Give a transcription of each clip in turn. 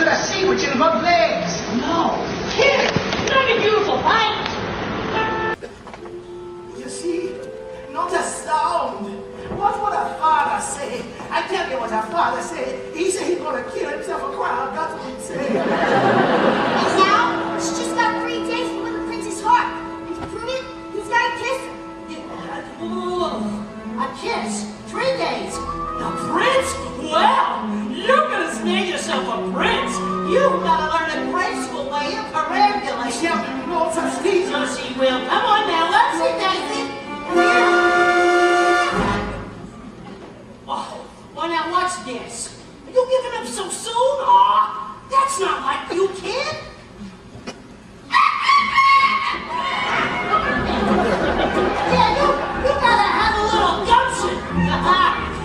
to the sea with your love legs. No. Kid, not a beautiful fight. You see, not a sound. What would a father say? I tell you what a father said. He said he's gonna kill himself a crowd. That's what he said. And now, she just got 3 days to win the prince's heart. And to prove it, he's gotta kiss her. A kiss? 3 days? The prince? Well, you're gonna snake yourself a prince. You've gotta learn a graceful way of perambulating. Sheldon, no such thing. So she will. Come on now, let's see, Daisy. Oh, well now watch this. Are you giving up so soon? Aw, that's not like you, kid. Yeah, you gotta have a little gumption.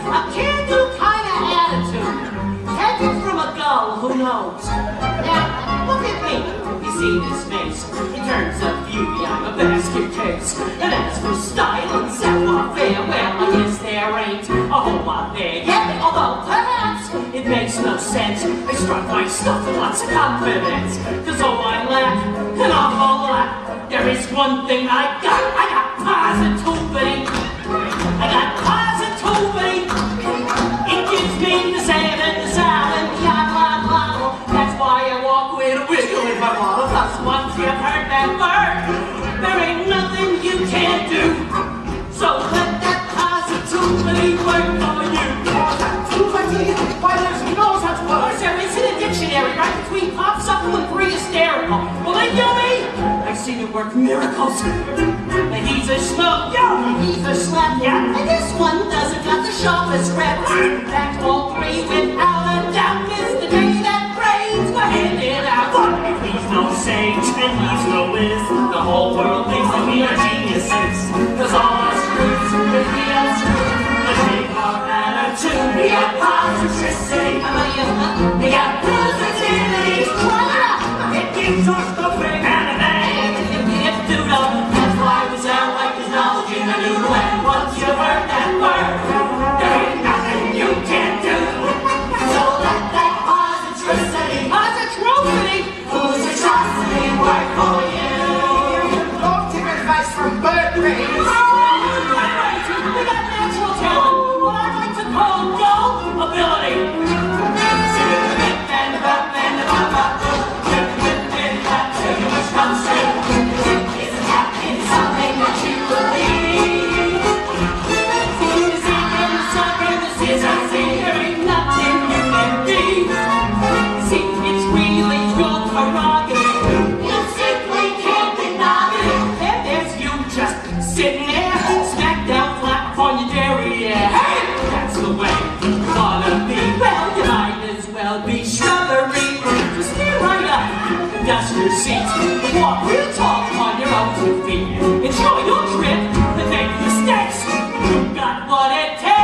A can-do kind of attitude. Take it from a gull, who knows? Now, look at me. You see this face? In terms of beauty, I'm a basket case. And as for style and savoir-faire, well, I guess there ain't a whole lot there yet. Although, perhaps, it makes no sense. They struck my stuff with lots of confidence. Cause all I lack, an awful lot. There is one thing I got positivity. I got positivity. It gives me the sand and the sound and the yada. That's why I walk with a wiggle in my bottle. Cause once you've heard that word, there ain't nothing you can't do. So let that positivity work for you. Positivity? Why, there's no such word. There is in a dictionary right between popsicle and pre-hysterical. Believe you me? I've seen it work miracles. And he's a schmuck, yeah. He's a slap, yeah. And this one doesn't got the sharpest rep. In fact, all 3 without a doubt is the day that brains were handed out. If he's no sage and he's no whiz, the whole world thinks that we are geniuses. Cause all us truths, if we are true, the big our attitude, we got positivity. We got positivity. It gives us the big and the bang. If doodle, that's why we sound like there's knowledge in the noodle. And once you've heard that word, there ain't nothing you can't do. So let that positivity whose atrocity work for you. Don't take advice from bird brains. We got natural talent, what I'd like to call dull ability. And the bop, and the bop, bop, and that too much comes true. Isn't happening something that you believe? The sea and the sun and the seas I see, there ain't nothing you can be. See, it's really your prerogative. You simply can't deny it. And there's you just sitting there, smack down flat upon your derriere. Hey, that's the way you wanna be. Well, you might as well be shrubbery. Just stay right up, dust your seat, walk real tall on your own 2 feet. Enjoy your trip and make mistakes. You got what it takes.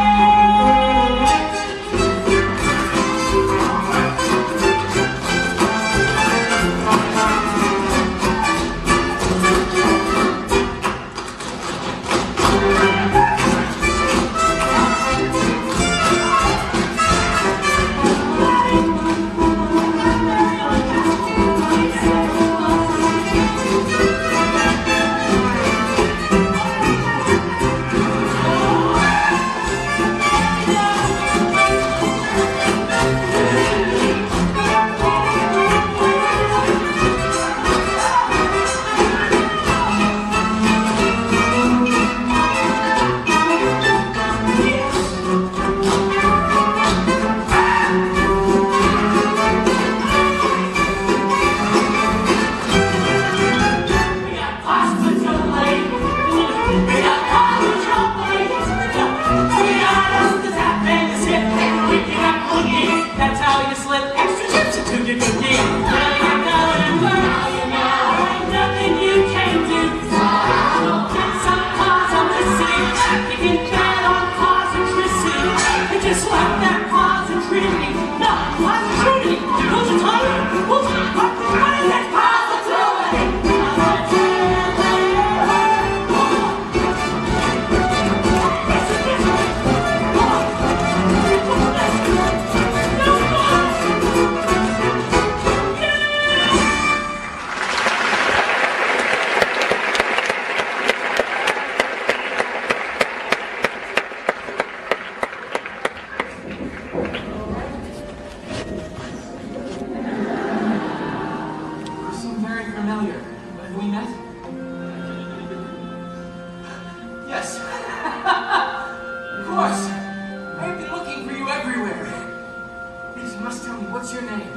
name?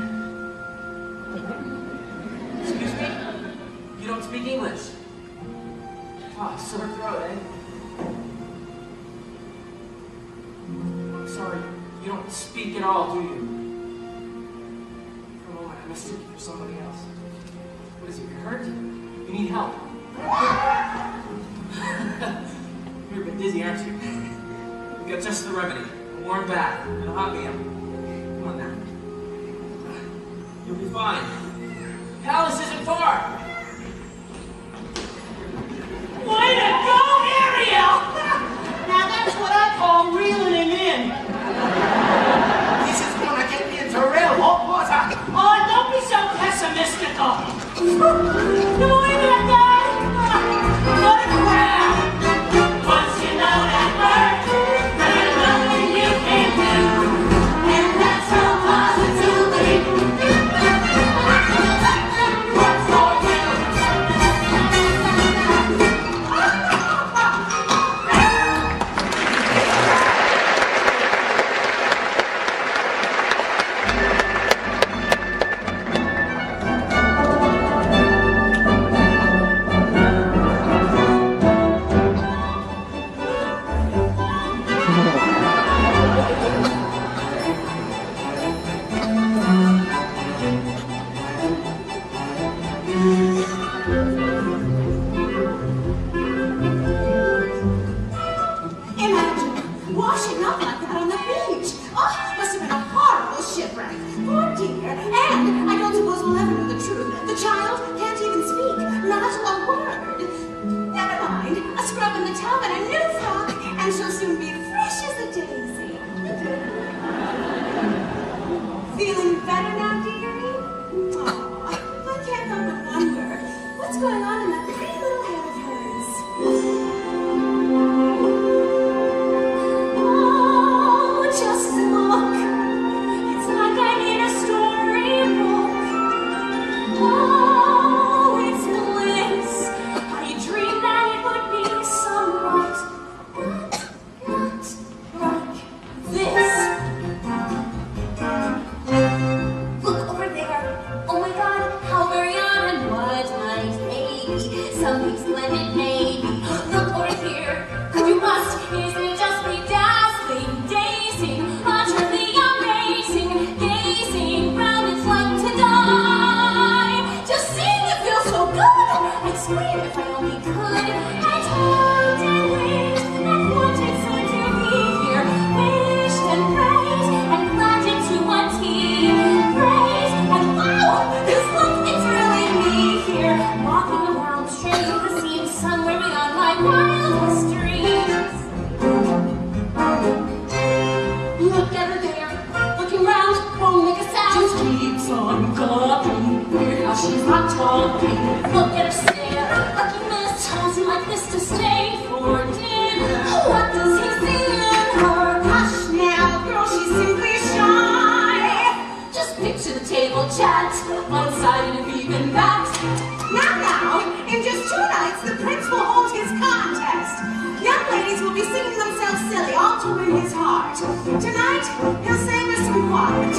Excuse me? You don't speak English? Oh, sore throat, eh? I'm sorry, you don't speak at all, do you? For a moment, I mistook you for somebody else. What is it, you're hurt? You need help? You're a bit dizzy, aren't you? We've got just the remedy. A warm bath and a hot meal. Come on now. You'll be fine. Palace isn't far. Way to go, Ariel! Now that's what I call reeling him in. This is gonna get me into real hot water. Oh, don't be so pessimistical. No wonder I died. What a crowd. Once you know that hurt, there's nothing you can do. And that's so positively. What's for you? Imagine washing up like that on the beach. Oh, must have been a horrible shipwreck. Poor dear. And I don't suppose we'll ever know the truth. The child can't even speak. Not a word. Never mind. A scrub in the tub and a new frock, and she'll soon be fresh as a daisy. Feeling better now, dearie? Oh, I can't help but wonder what's going on in that pretty little head of hers. Oh, just look. It's like I'm in a storybook. Oh, it's bliss. I dreamed that it would be somewhat not like this. Look over there. Oh my God, how very odd and what might they be? Something splendid maybe. Look over here. You must, isn't it just be dazzling, dazing, utterly amazing, gazing round it's like to die. Just seeing it feels so good. I'd scream if I only could. I'd hoped and wished and wanted so to be here. Wished and prayed and planned it to a T. Prayed and wow, this look, it's really me here. Walking around straight the scene somewhere beyond my wildest dreams. Look at her there, looking round, won't make a sound. Just keeps on gawping, weird how she's not talking. Look at her stare, lucky miss, tells him like this to stay for dinner. What does he see in her? Hush now, girl, she's simply shy. Just picture the table chat, one-sided if even that. Now, in just 2 nights, the prince will hold his contest. Young ladies will be singing themselves silly, all to win his heart. Tonight, he'll sing us some quiet.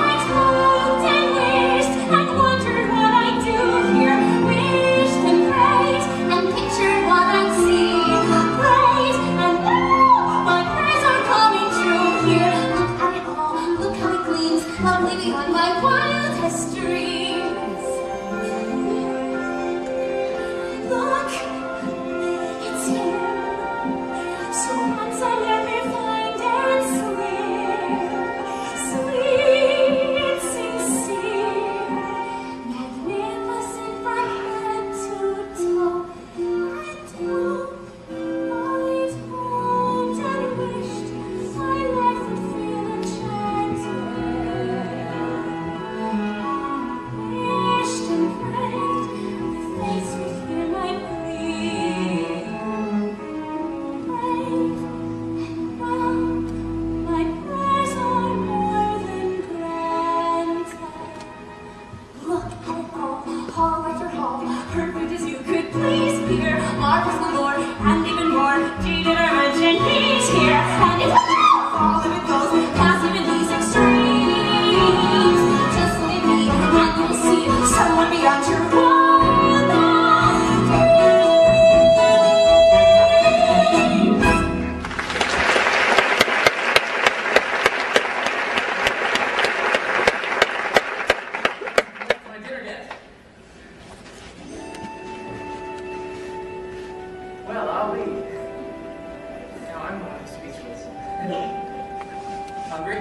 I'd hoped and wished and wondered what I'd do here. Wished and prayed and pictured what I'd see. Prayed and now my prayers are coming true here. Look at it all, look how it gleams, lovely beyond my wildest dreams. Look, it's here. Hungry?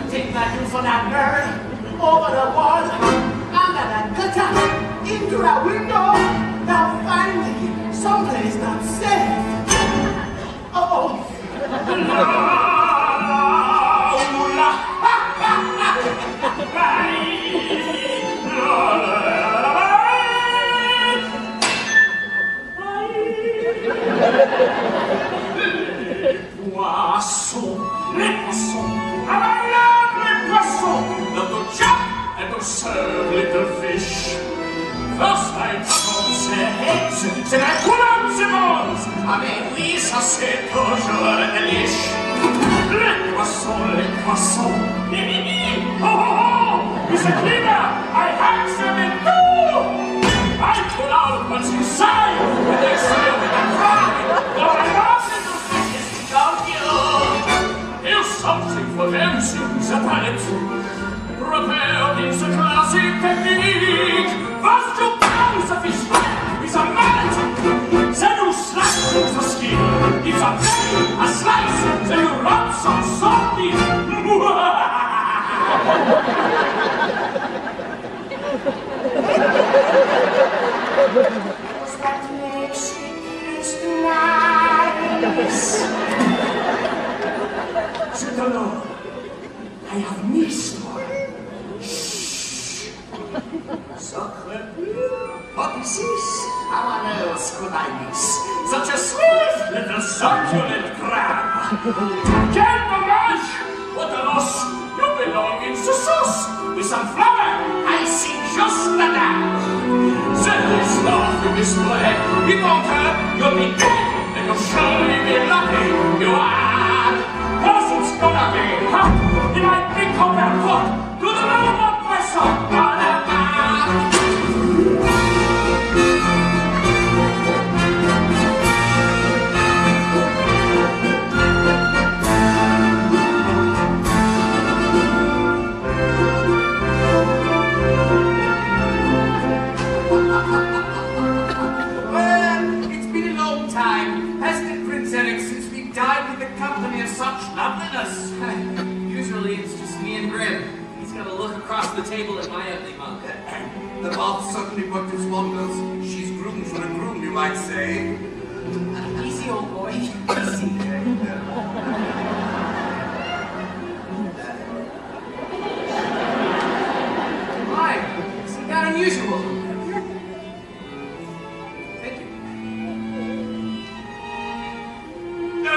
Take that you for that bird over the wall, under that gutter, into that window. Now find me someplace not safe. Oh. Les poissons, à la lave les poissons, little chop and to serve little fish. First I took off the heads, then I pull out the bones. Mais oui, ça c'est toujours delish. Les poissons, oh ho ho, Mr. Cleaner, I hacked them in two. I pull out what's inside, and they still with a cry. Though I love little fishes, don't you? Here's something for them, seems a palate. Prepared in the classic technique. First you pounce the fish with a mallet. Then you slice the skin. It's a belly, a slice. Then you rub some salt in. Was that makes it taste nice? Sit alone. I have missed one. Shh. Sacre bleu. What is this? How on earth could I miss such a sweet little succulent crab? Quel dommage! What a loss! You belong in the sauce. With some flour, I see just the dab. There is nothing this way. You won't hurt, you'll be dead, and you'll surely be lucky you are. Cause it's gonna be hot in my big copper pot to the level of my son. Well, it's been a long time, hasn't it, Prince Eric, since we dined in the company of such loveliness? Usually it's just me and Grim. He's got to look across the table at my ugly mug. The bath certainly worked its wonders. She's groomed for a groom, you might say. Easy, old boy. Easy. Why? Isn't that unusual? Thank you. No,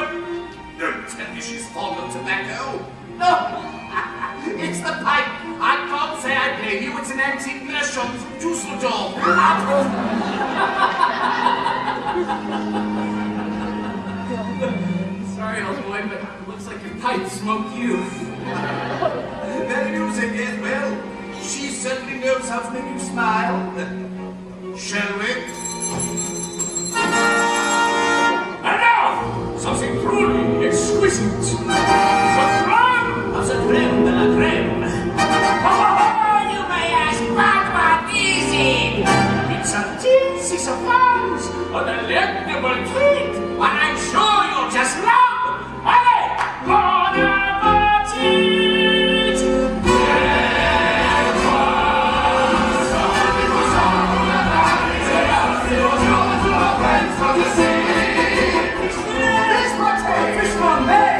don't tell me she's fond of tobacco. No, it's the pipe. I can't say I blame you. It's an antique meerschaum from Dusseldorf. Sorry, old boy, but it looks like your pipe smoked you. That music is, well, she certainly knows how to make you smile. Shall we? And now, something truly exquisite. The creme of the creme de la creme. Oh, you may ask, what is it? It's a teensy surprise, a delectable treat, and I'm sure you'll just love. Allez, bon appetit!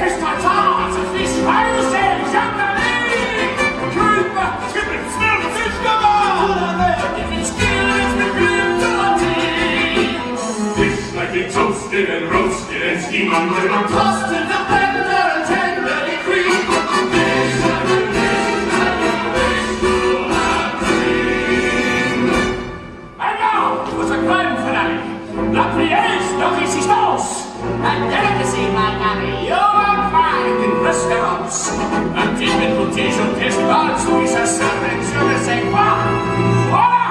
Fish tartare, fish Marseille, jambalaya, curry, chicken, smell the fish, come on! If it's good, it's been good to Fish like it toasted and roasted and steamed until I'm tossed in the blender and tenderly creamed. Fish like a fish full of cream. And now, for the grand finale, la pièce de résistance. A delicacy, my Harry, you won't find in restaurants. A deep invitation festival to his servant, je ne sais quoi. Voilà!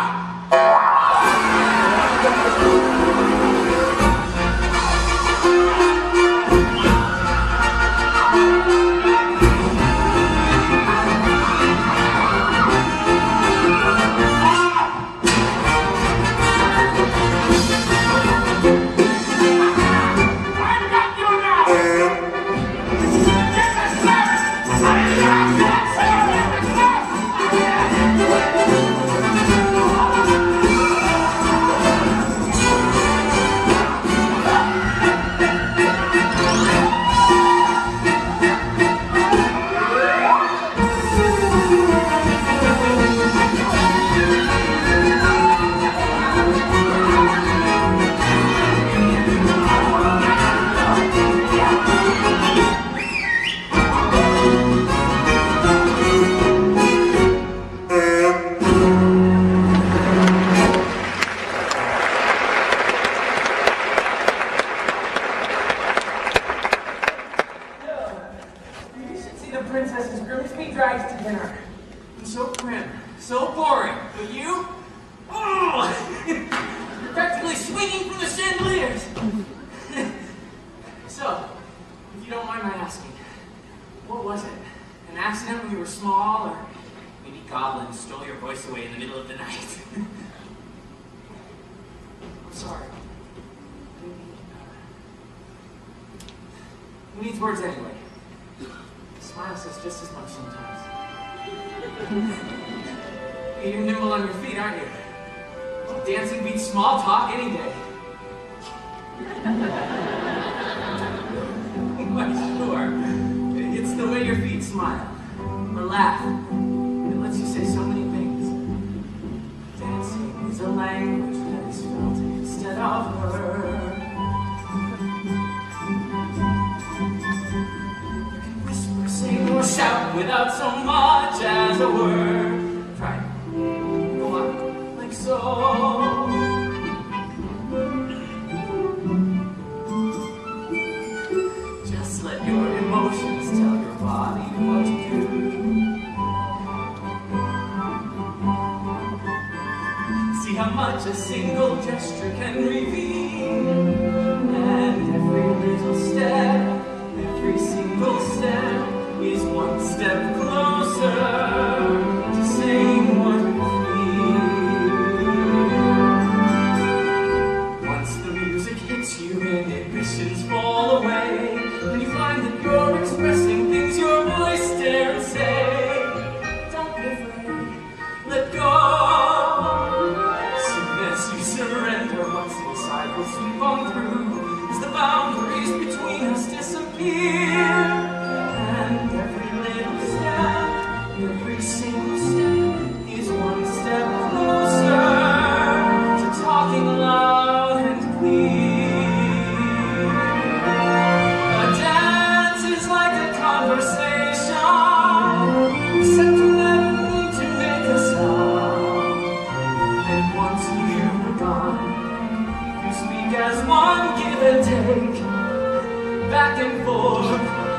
prim, so boring. But you? Oh! You're practically swinging from the chandeliers. So, if you don't mind my asking, what was it? An accident when you were small, or maybe goblins stole your voice away in the middle of the night? I'm sorry. Who needs words anyway? A smile says just as much sometimes. You're nimble on your feet, aren't you? Well, dancing beats small talk any day. Why, sure. It's the way your feet smile or laugh. It lets you say so many things. Dancing is a language that is felt instead of heard. You can whisper, sing, or shout without so much as a word. Try it. Go on, like so. Just let your emotions tell your body what to do. See how much a single gesture can reveal. And every little step, every single step is one step closer to saying what you feel. Once the music hits you, inhibitions fall away, and you find that you're expressing things your voice daren't say. Don't be afraid, let go. Soon as you surrender, what's inside will sweep on through, as the boundaries between us disappear. And every little step, every single step is one step closer to talking loud and clear. A dance is like a conversation, except you never need to make a sound. And once you're gone, you speak as one, give and take, back and forth.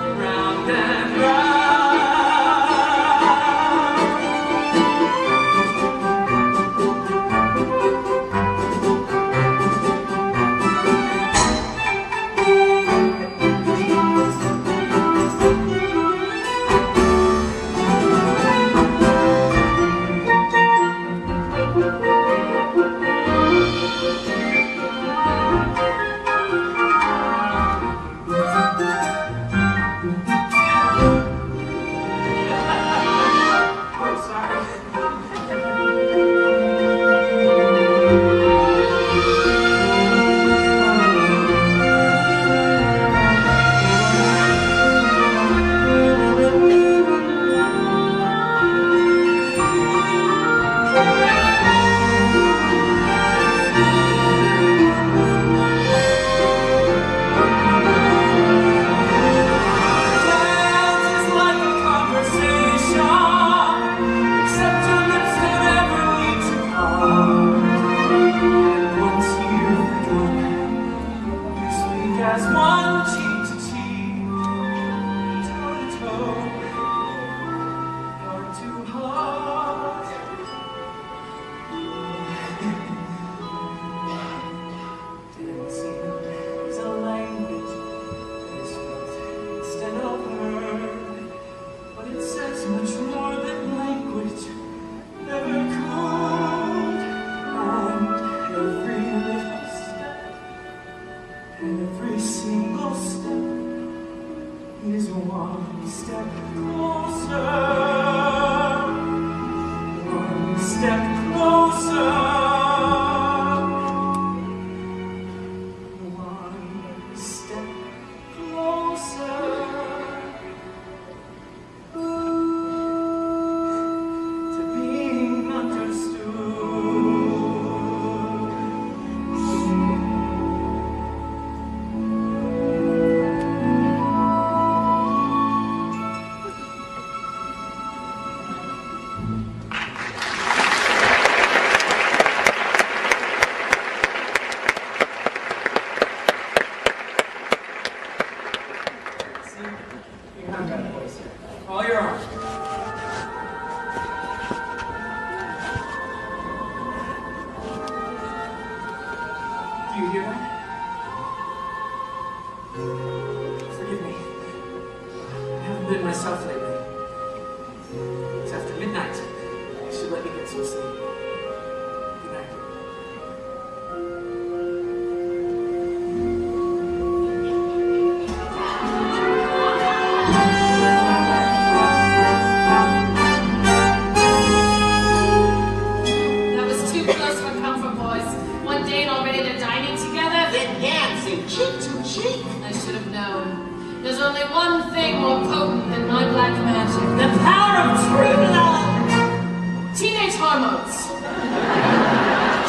find one thing more potent than my black magic. The power of true love. Teenage hormones.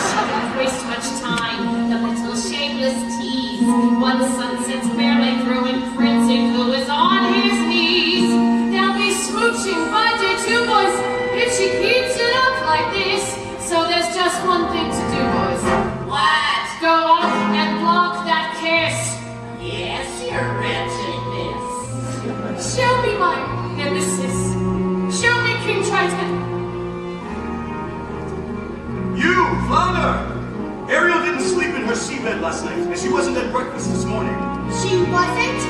She didn't waste much time. The little shameless tease. One sunset's barely through and Prince Igloo is on his knees. They'll be smooching by day 2, boys, if she keeps it up like this. So there's just one thing to do, boys. What? Go off and block that kiss. Yes, you're wretched, miss. Show me my nemesis. Show me King Triton. You, Flounder! Ariel didn't sleep in her seabed last night, and she wasn't at breakfast this morning. She wasn't?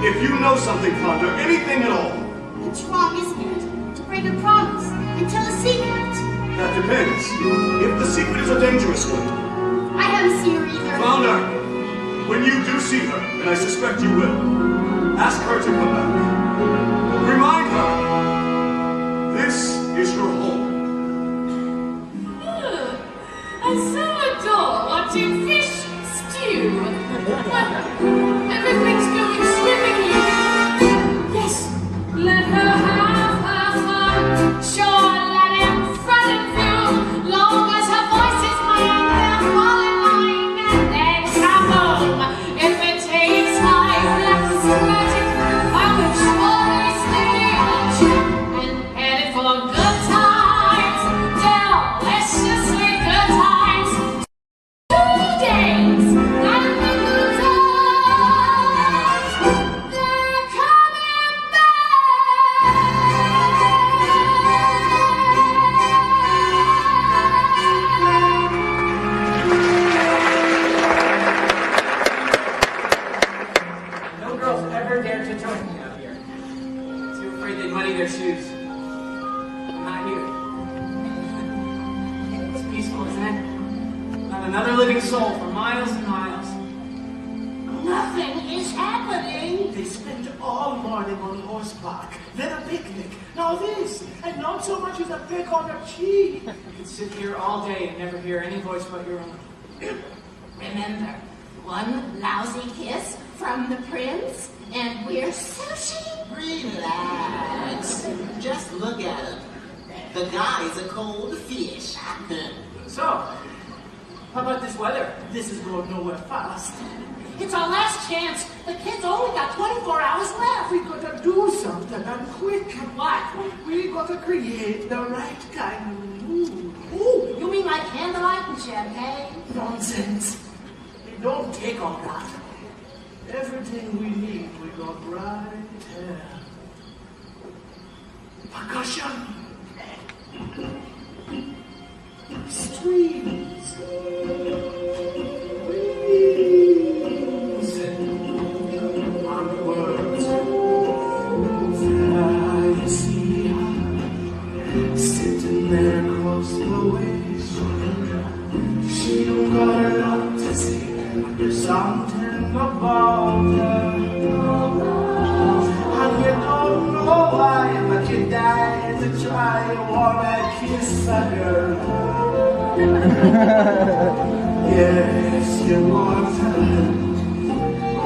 If you know something, Flounder, anything at all, It's wrong, isn't it? To break a promise and tell a secret. that depends. If the secret is a dangerous one. I haven't seen her either. Flounder, when you do see her, and I suspect you will, ask her to come back. Remind her, this is your home. I so adore watching fish stew. Everything's going swimmingly. Yes, let her have her fun. Sure, let him front and through. Long as her voice is mine, they'll fall in line and then come home. If it takes 5 laps magic, I will surely stay on track and headed for good times. Deliciously good times. 2 days, and the good times, they're coming No girls ever dared to join me out here. Too afraid they'd muddy their shoes. I'm not here. It's peaceful, isn't it? Not another living soul for miles and miles. Nothing is happening. They spent all morning on horseback, then a picnic, now this, and not so much as a peck on her cheek. You could sit here all day and never hear any voice but your own. Remember, one lousy kiss from the prince, and we're sushi. Relax. Just look at him. The guy's a cold fish. So, how about this weather? This is going nowhere fast. It's our last chance. The kids only got 24 hours left. We gotta do something and quick. What? We gotta create the right kind of mood. Ooh, you mean like candlelight and champagne? Nonsense. It don't take all that. Everything we need, we got right here. Percussion. Strings. Wings. And words. I see her sitting there across the way. She don't got a lot to say. There's something about her. And you don't know why, but you die to try. You wanna kiss a girl. Yes, you want her.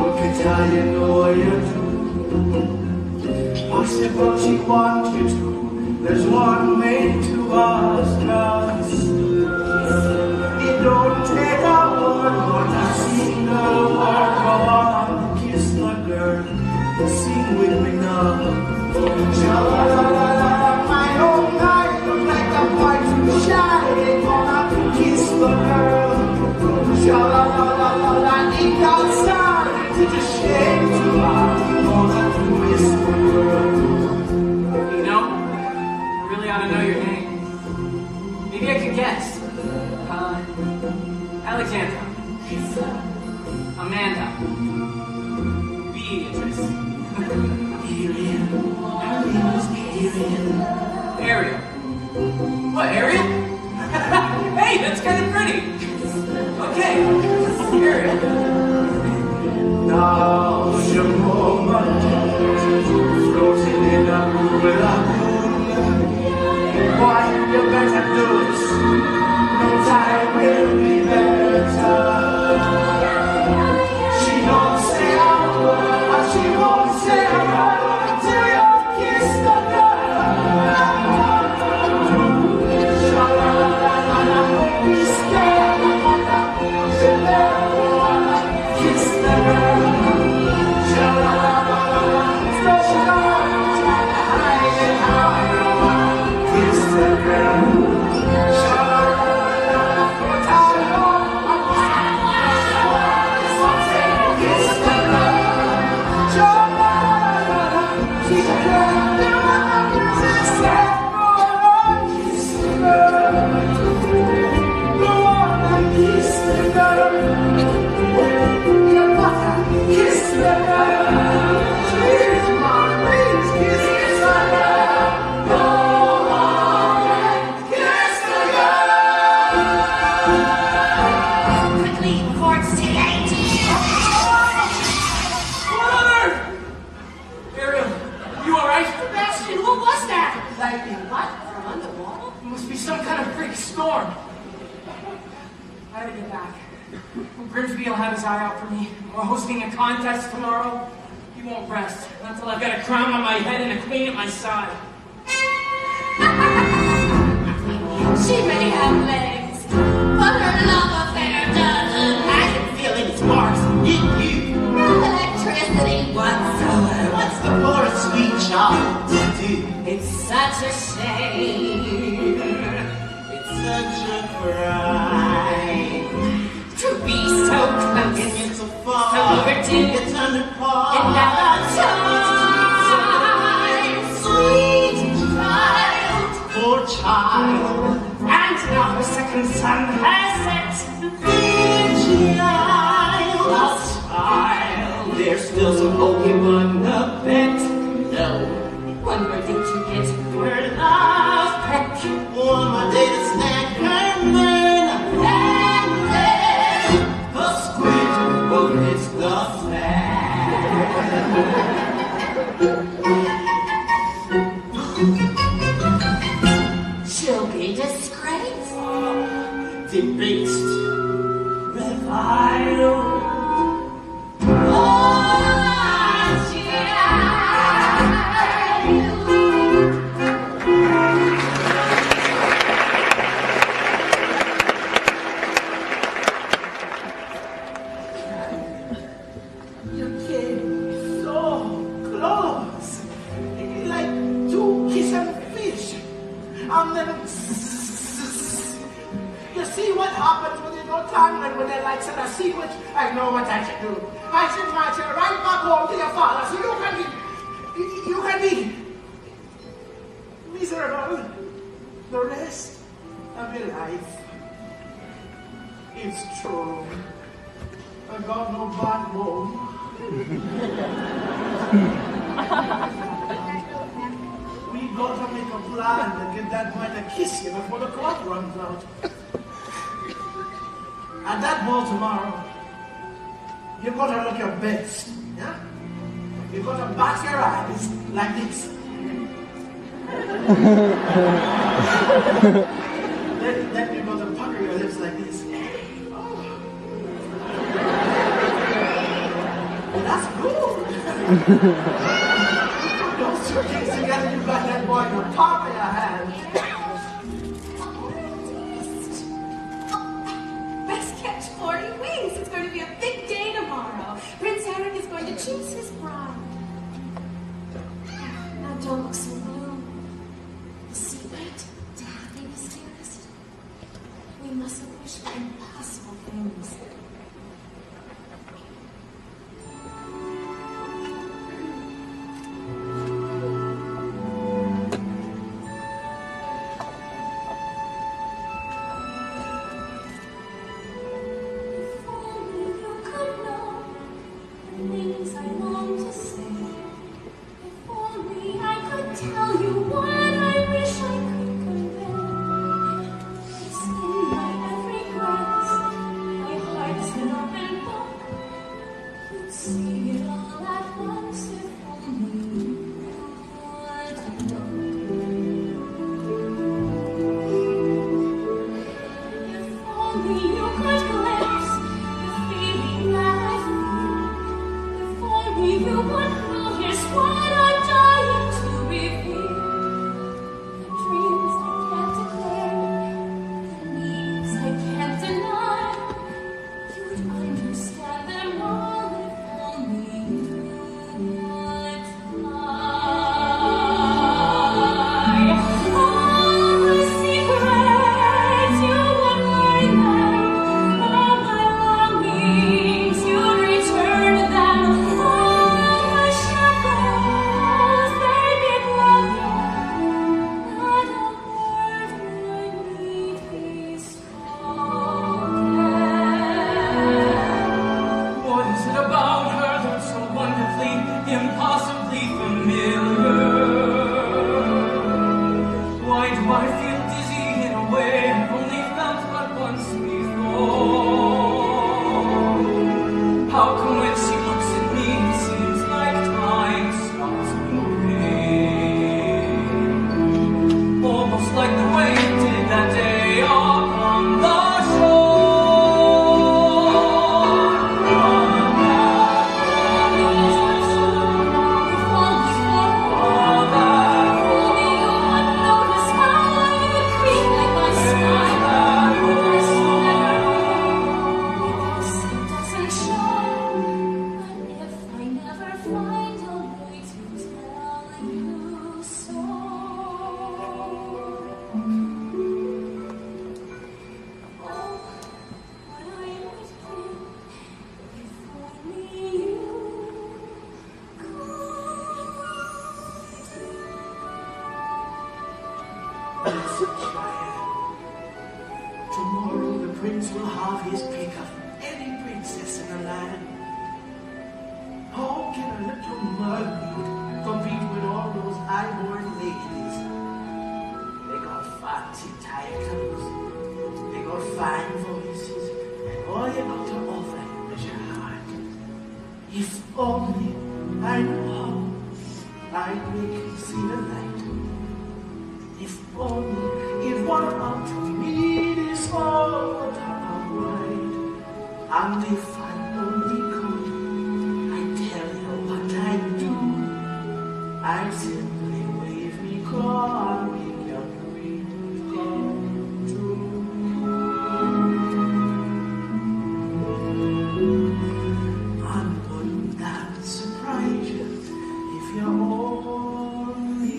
Look at how you know you do. Ask her what she wants you to. There's one made to ask us. It don't take a word, but a single word. Go on, kiss the girl. Sing with me now. Sha-la-la-la-la, my own night, look like a boy too shy. They gonna kiss the girl. Sha-la-la-la-la, deep outside, it's a shame to have. Gonna kiss the girl. You know, I really ought to know your name. Maybe I could guess. Alexandra. Amanda. Beatrice. Ariel. Her name is Ariel. Ariel. What, Ariel? Hey, that's kind of pretty. Okay, Ariel. Now's your moment, floating in a pool of moonlight. Why, you better do it. No time will be better. She don't say a word, and she won't say a word. must be some kind of freak storm. I gotta get back. Grimsby will have his eye out for me. We're hosting a contest tomorrow. He won't rest until I've got a crown on my head and a queen at my side. She may have legs, but her love affair doesn't. I can feel its sparks in you. No electricity whatsoever. What's the poor sweet child to do? It's such a shame. It's such a crime. To be so close, It's a fall. so overdue, It's under par. and now time, sweet child. Poor child. And now the second sun has set. Child. There's still some hope in the bet. No. One more thing to get your love back. One more day to snack and then the squid will hit the fan. She'll be disgraced. Debased. Reviled. You came so close, like two kissing fish, and then you see what happens when you don't tangle with the likes of the sea witch. I know what I should do. I should march you right back home to your father, so you can be miserable the rest of your life. It's true. I got no backbone. We gotta make a plan to get that boy to kiss you before the clock runs out. At that ball tomorrow, you gotta look your best, yeah? You gotta bat your eyes like this. then you gotta pucker your lips like this. That's good. Those two things together, you got that boy in the palm of your hand. Best catch 40 wings. It's going to be a big day tomorrow. Prince Eric is going to choose his bride. Now don't look so blue. The secret to happiness, dearest. We mustn't wish for impossible things. prince will have his pick of any princess in the land. How can a little mermaid compete with all those high-born ladies? They got fancy titles, they got fine voices, and all you got to offer is your heart. If only I knew how I'd make you see the light. If only it were up to me, this world would turn out right. And if I only could, I'd tell you what I'd do. I'd simply wave me claw and make your dreams come true. And wouldn't that surprise you if you only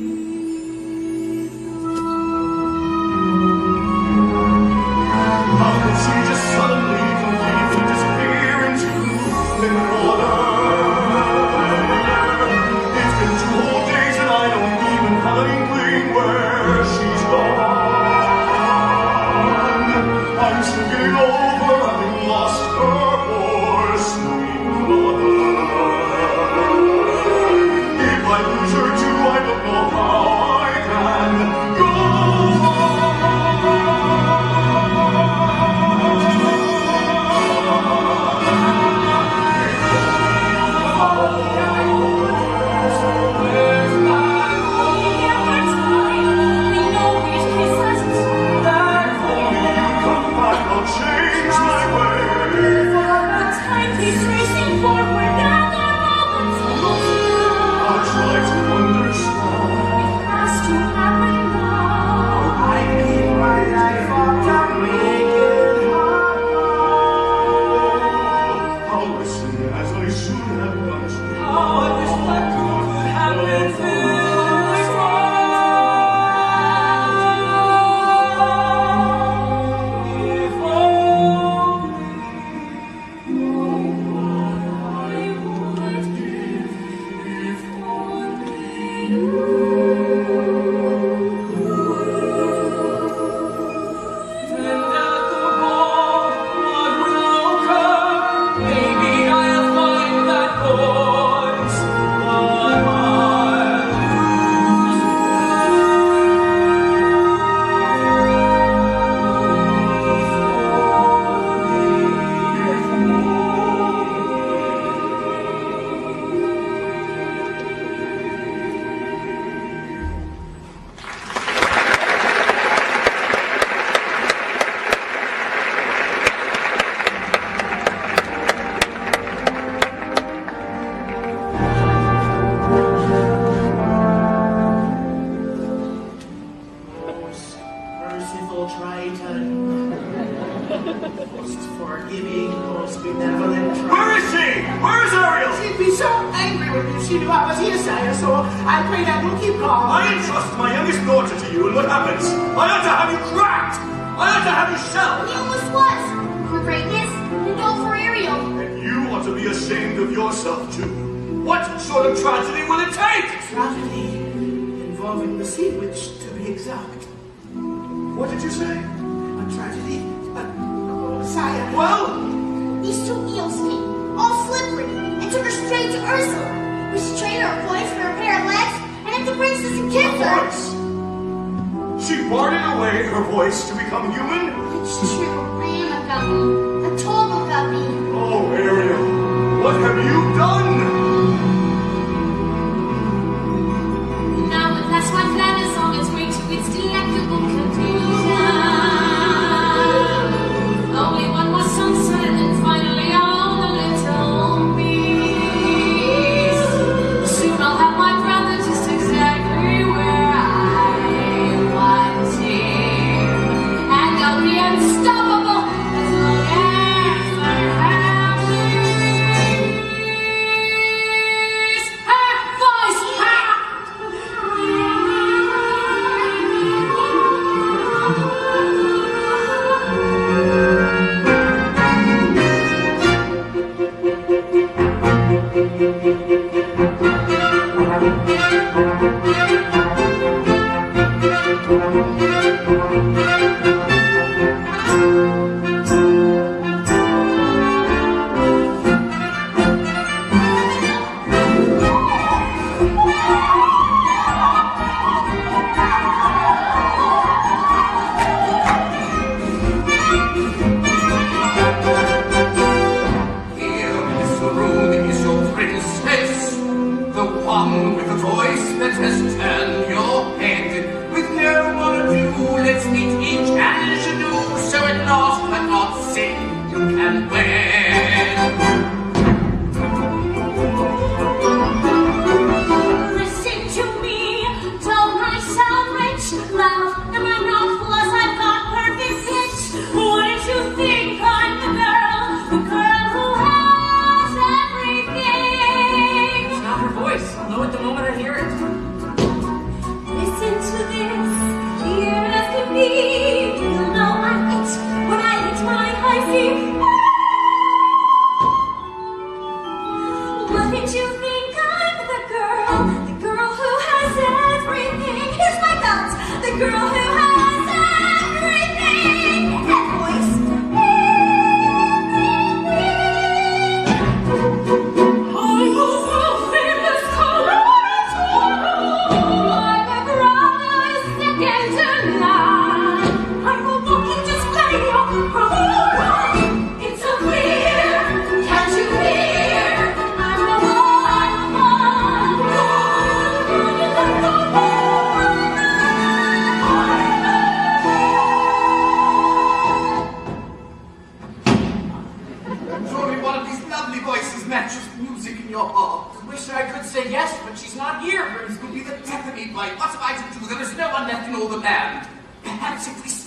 How could she just suddenly, completely disappear into living order? It's been 2 whole days and I don't even have an inkling where she's gone. I'm still getting over having lost her poor snowy brother. If I lose her too, I don't know how I can go on. I'll change my way. I'll try to understand. I give my life up to make it happen. I'll listen as I should have done to you. Oh, I wish that could happen this way. If then at the ball, what will occur? Maybe I'll find that voice, but Most merciful Triton, most forgiving, most benevolent Where Triton. is she? Where is Ariel? She'd be so angry with me if she knew I was here, sire, so I pray that you'll keep calm. I entrust my youngest daughter to you, and what happens? I ought to have you cracked! I ought to have you shelled! He almost was. For greatness, and all for Ariel. And you ought to be ashamed of yourself, too. What sort of tragedy will it take? Tragedy involving the sea witch, to be exact. What did you say? A tragedy? Sire. Well, These 2 eels came, all slippery, and took her straight to Ursula. We straightened her voice and her pair of legs, and had the princess and kissed her. voice. She bartered away her voice to become human? It's true, I am a guppy, a total guppy. Oh, Ariel, what have you done? Now at last my plan is on its way to its delectable conclusion. Only one more sunset and finally all the little beast. Soon I'll have my brother just exactly where I want him. And I'll be unstoppable as long as I have wings. Ha! Voice! Ha!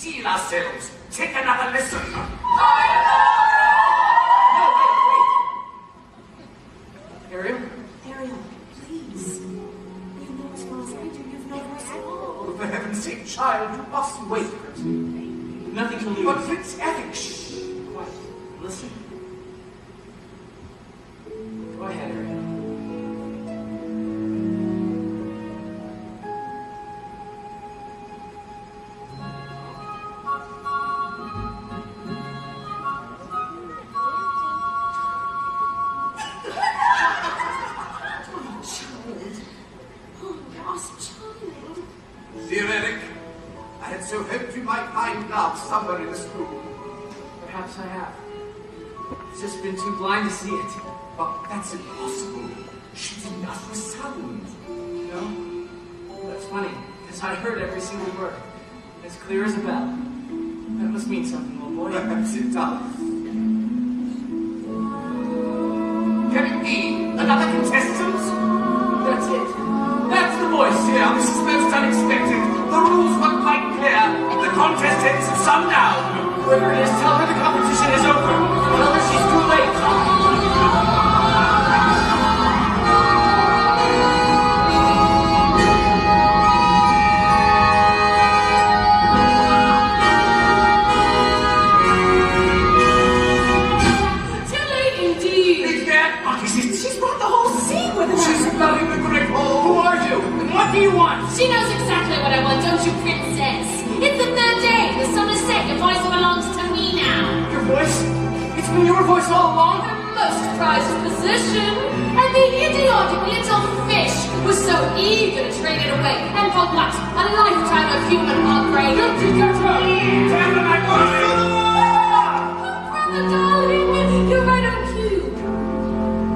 conceal ourselves. Take another listen. No, wait. Ariel? Ariel, please. You know as well as I do, you've no voice at all. Oh, for heaven's sake, child, you must wait. Nothing to lose. But Prince Eric, shh. Quiet. Listen. Go ahead, Ariel. Dear Eric, I had so hoped you might find love somewhere in this room. Perhaps I have. I've just been too blind to see it. But that's impossible. She didn't utter a sound. No? That's funny, because I heard every single word. As clear as a bell. That must mean something, old boy. Perhaps it does. Can it be another contestant? That's it. That's the voice. Dear, this is most unexpected. The rules were quite clear. The contest ends at sundown. Whoever it is, tell her the competition is over. Tell her she's too late. Too late indeed. Is that what is it? She's brought the whole scene with her. She's flooding the great hall. Who are you? And what do you want? She knows exactly what I want, don't you, princess? It's the third day. The sun is set. Your voice belongs to me now. Your voice? It's been your voice all along? Her most prized possession. And the idiotic little fish was so eager to trade it away. And for what? A lifetime of human upgrade. You can get her! Tell them I want you. Brother darling, you're right on cue.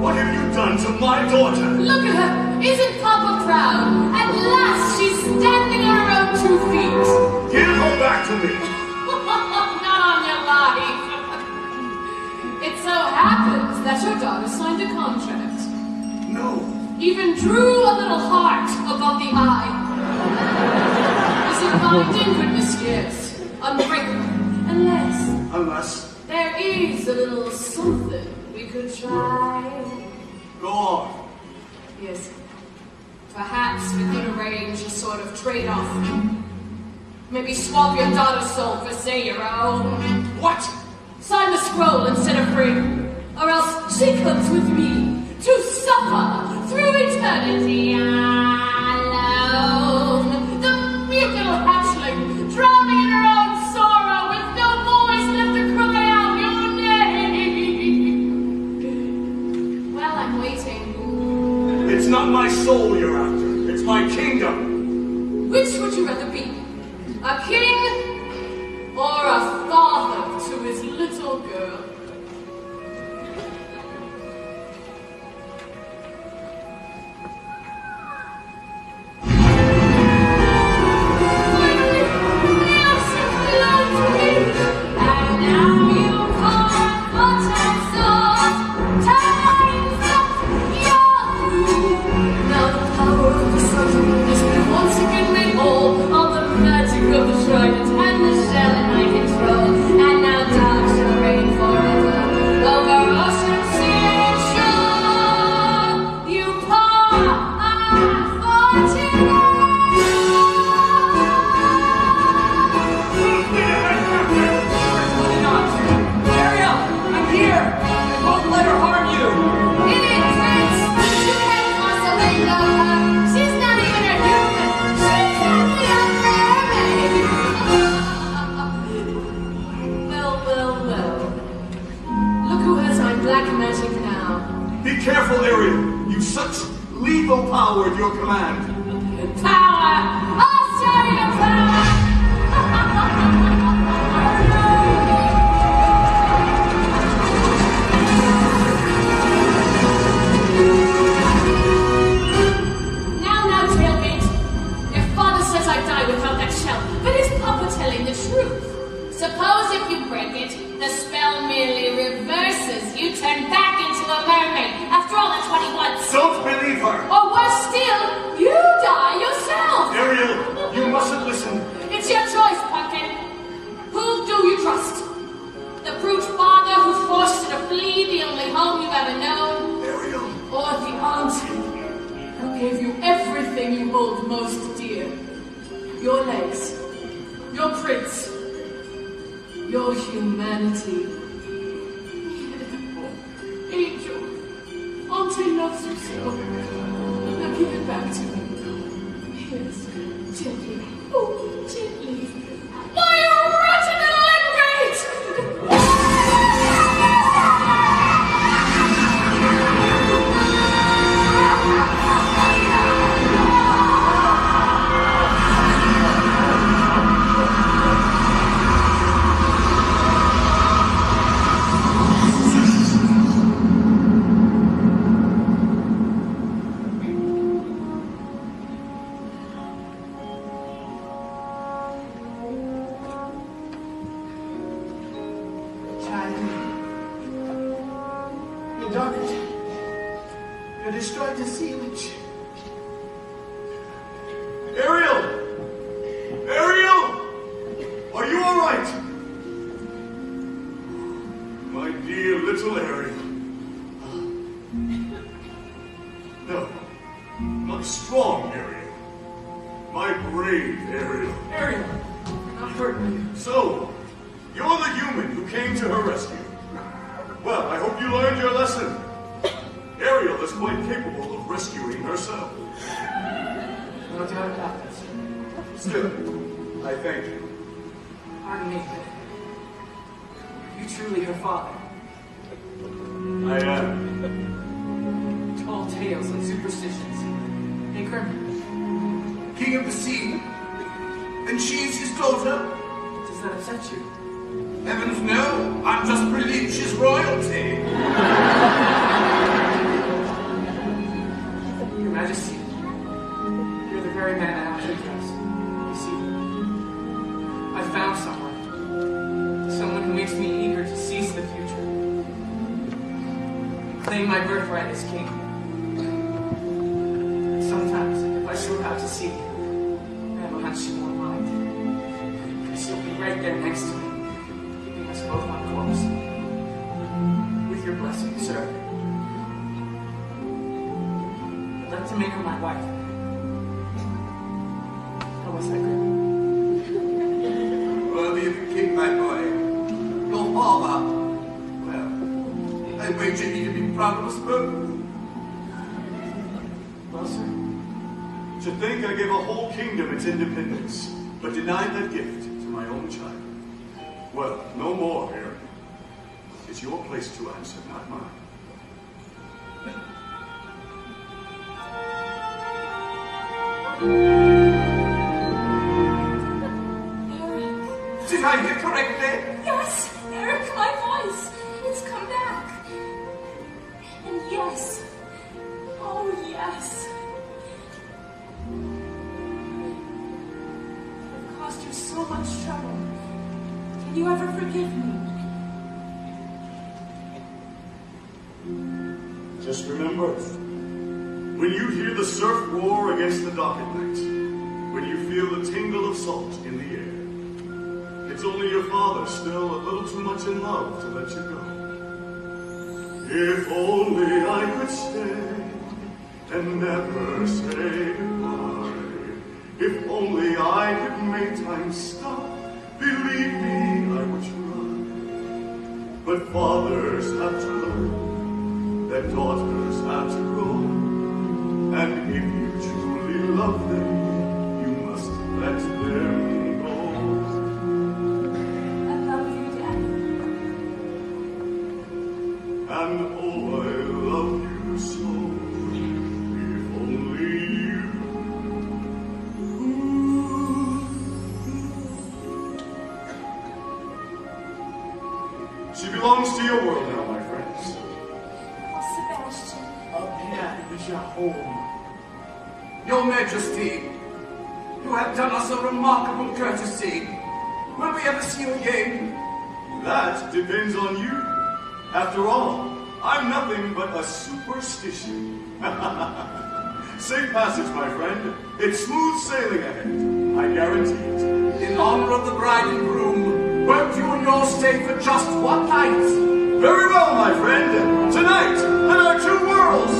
What have you done to my daughter? Look at her. Isn't Papa proud? At last she's standing on her own 2 feet. Give her back to me. Not on your life. It so happens that your daughter signed a contract. No. Even drew a little heart above the eye. Is it binding? Goodness, yes. Unbreakable. Unless. There is a little something we could try. Go on. Yes. Perhaps we could arrange a sort of trade-off. Maybe swap your daughter's soul for, say, your own. What? Sign the scroll and set her free. Or else she comes with me to suffer through eternity alone. The meek little hatchling, drowning in her own sorrow with no voice left to cry out your name. Well, I'm waiting. It's not my soul you're after. It's my kingdom. Which would you rather be? A king or a father to his little girl? Trident and the shell in my control, and now doubt shall reign forever over ocean, sea, and shore. You pour our fortune. Really not. Ariel, I'm here. I won't let her harm you. In it, Prince. You can't possibly know her. She's not even a human. She's only a mermaid. Well. Look who has my black magic now. Be careful, Ariel. You've such lethal power at your command. Power! I'll show you power! Now, tailgate. Your father says I die without that shell, but is Papa telling the truth? Suppose if you break it, the spell merely reverses. You turn back into a mermaid. After all, that's what he wants. Don't believe her. Or worse still, you die yourself. Ariel, you mustn't listen. It's your choice, Pumpkin. most dear. Your legs, your prince, your humanity. Angel, Auntie loves you so. Now give it back to me. Yes, gently. Oh, gently. Why, you wretched little ingrate! You destroyed the sea witch. Ariel! Ariel! Are you all right? My dear little Ariel. No, my strong Ariel. My brave Ariel. Ariel, you're not hurting me. So, you're the human who came to her rescue. Well, I hope you learned your lesson. Ariel is quite capable of rescuing herself. No doubt about this. Still, I thank you. Pardon me. Are you truly her father? I am. Tall tales and superstitions. Hey, Kermit, King of the sea. And she is his daughter? does that upset you? Heavens no, I'm just relieved she's royalty. Your Majesty, you're the very man I have to impress. You see, I found someone who makes me eager to seize the future, and claim my birthright as king. Sometimes, if I slip out to sea, I have a hunch she won't mind. She'll be right there next to me, keeping us both on course. With your blessing, sir. I'd like to make her my wife. How was that, Kermit? Worthy of a king, my boy. Your father. Well, I wager he'd have been proud of us both. Well, sir. To think I gave a whole kingdom its independence, but denied that gift to my own child. Well, no more, Ariel. It's your place to answer, not mine. Eric. Did I hear correctly? Yes, Eric, my voice. It's come back. And yes. Oh, yes. I've caused you so much trouble. Can you ever forgive me? Just remember, when you hear the surf roar against the dock at night, when you feel the tingle of salt in the air, it's only your father still a little too much in love to let you go. If only I could stay and never say goodbye. If only I could make time stop, believe me, I would try. But fathers have to learn that daughters have to grow. And if you truly love them, you must let them go. I love you, Daddy. And oh, I love you so. If only you. She belongs to your world now, my friends. Oh, Sebastian. Up here is your home. Your Majesty, you have done us a remarkable courtesy. Will we ever see you again? That depends on you. After all, I'm nothing but a superstition. Safe passage, my friend. It's smooth sailing ahead. I guarantee it. In honor of the bride and groom, won't you and yours stay for just one night? Very well, my friend. Tonight, let our two worlds